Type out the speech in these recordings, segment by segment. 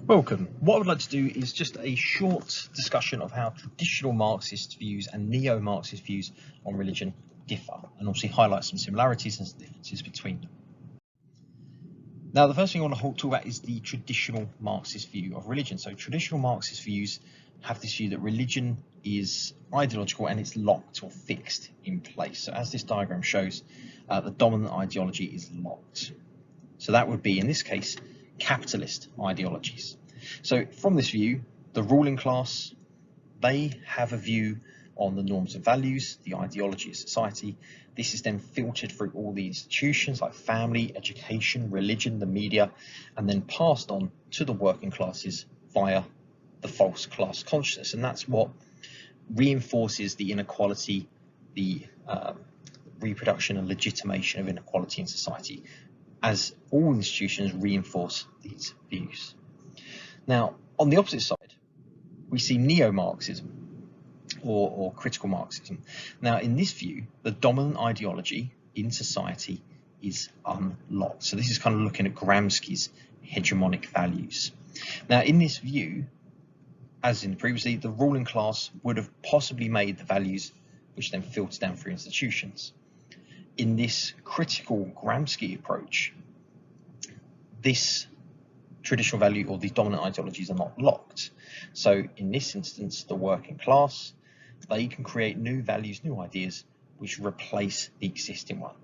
Welcome. What I would like to do is just a short discussion of how traditional Marxist views and neo-Marxist views on religion differ, and obviously highlight some similarities and differences between them. Now, the first thing I want to talk about is the traditional Marxist view of religion. So traditional Marxist views have this view that religion is ideological and it's locked or fixed in place. So as this diagram shows, the dominant ideology is locked. So that would be, in this case, capitalist ideologies. So from this view, the ruling class, they have a view on the norms and values, the ideology of society. This is then filtered through all the institutions like family, education, religion, the media, and then passed on to the working classes via the false class consciousness. And that's what reinforces the inequality, the reproduction and legitimation of inequality in society, as all institutions reinforce these views. Now, on the opposite side, we see neo-Marxism or critical Marxism. Now, in this view, the dominant ideology in society is unlocked. So this is kind of looking at Gramsci's hegemonic values. Now, in this view, as in previously, the ruling class would have possibly made the values which then filter down through institutions. In this critical Gramsci approach, this traditional value or these dominant ideologies are not locked. So in this instance, the working class, they can create new values, new ideas, which replace the existing one.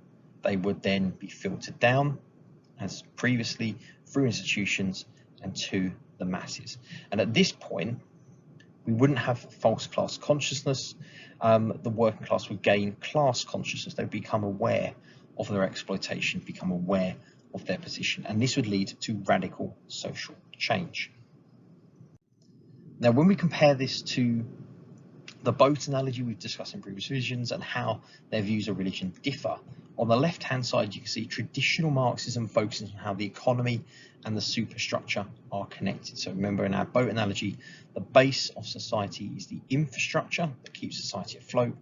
They would then be filtered down, as previously, through institutions and to the masses. And at this point, we wouldn't have false class consciousness. The working class would gain class consciousness. They would become aware of their exploitation, become aware of their position, and this would lead to radical social change. Now, when we compare this to the boat analogy we've discussed in previous visions and how their views of religion differ, on the left-hand side, you can see traditional Marxism focuses on how the economy and the superstructure are connected. So remember, in our boat analogy, the base of society is the infrastructure that keeps society afloat.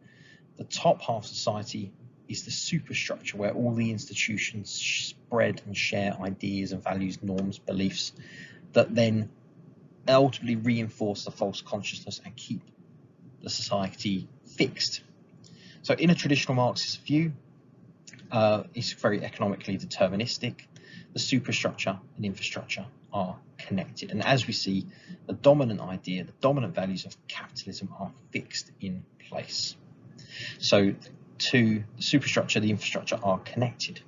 The top half of society is the superstructure, where all the institutions spread and share ideas and values, norms, beliefs that then ultimately reinforce the false consciousness and keep the society fixed. So in a traditional Marxist view, it's very economically deterministic. The superstructure and infrastructure are connected. And as we see, the dominant idea, the dominant values of capitalism are fixed in place. So to the superstructure, the infrastructure are connected.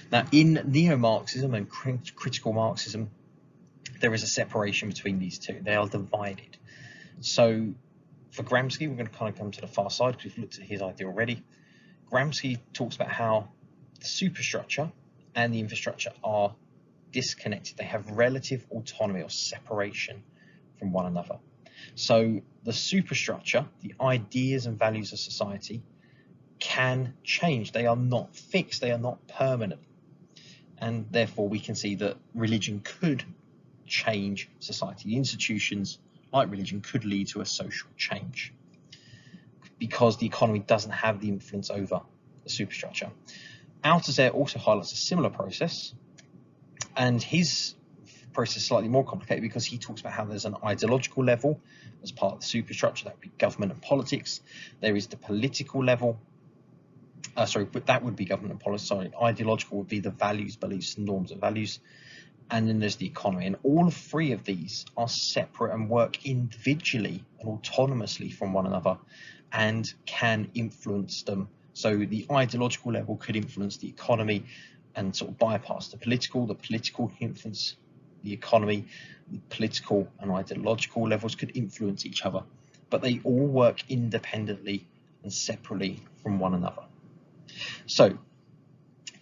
Now, in neo-Marxism and critical Marxism, there is a separation between these two. They are divided. So for Gramsci, we're going to kind of come to the far side because we've looked at his idea already. Gramsci talks about how the superstructure and the infrastructure are disconnected. They have relative autonomy or separation from one another. So the superstructure, the ideas and values of society, can change. They are not fixed. They are not permanent. And therefore, we can see that religion could change society. The institutions, like religion, could lead to a social change because the economy doesn't have the influence over the superstructure. Althusser also highlights a similar process, and his process is slightly more complicated because he talks about how there's an ideological level as part of the superstructure. That would be government and politics. There is the political level. But that would be government and politics. Ideological would be the values, beliefs, norms and values. And then there's the economy. And all three of these are separate and work individually and autonomously from one another and can influence them. So the ideological level could influence the economy and sort of bypass the political can influence the economy. The political and ideological levels could influence each other, but they all work independently and separately from one another. So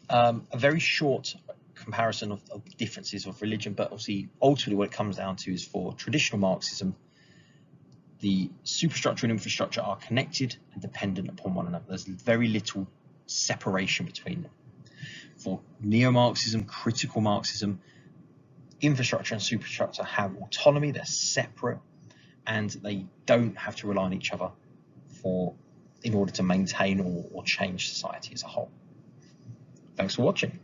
a very short comparison of the differences of religion, but obviously ultimately what it comes down to is for traditional Marxism, the superstructure and infrastructure are connected and dependent upon one another. There's very little separation between them. For neo-Marxism, critical Marxism, infrastructure and superstructure have autonomy. They're separate and they don't have to rely on each other in order to maintain or change society as a whole. Thanks for watching.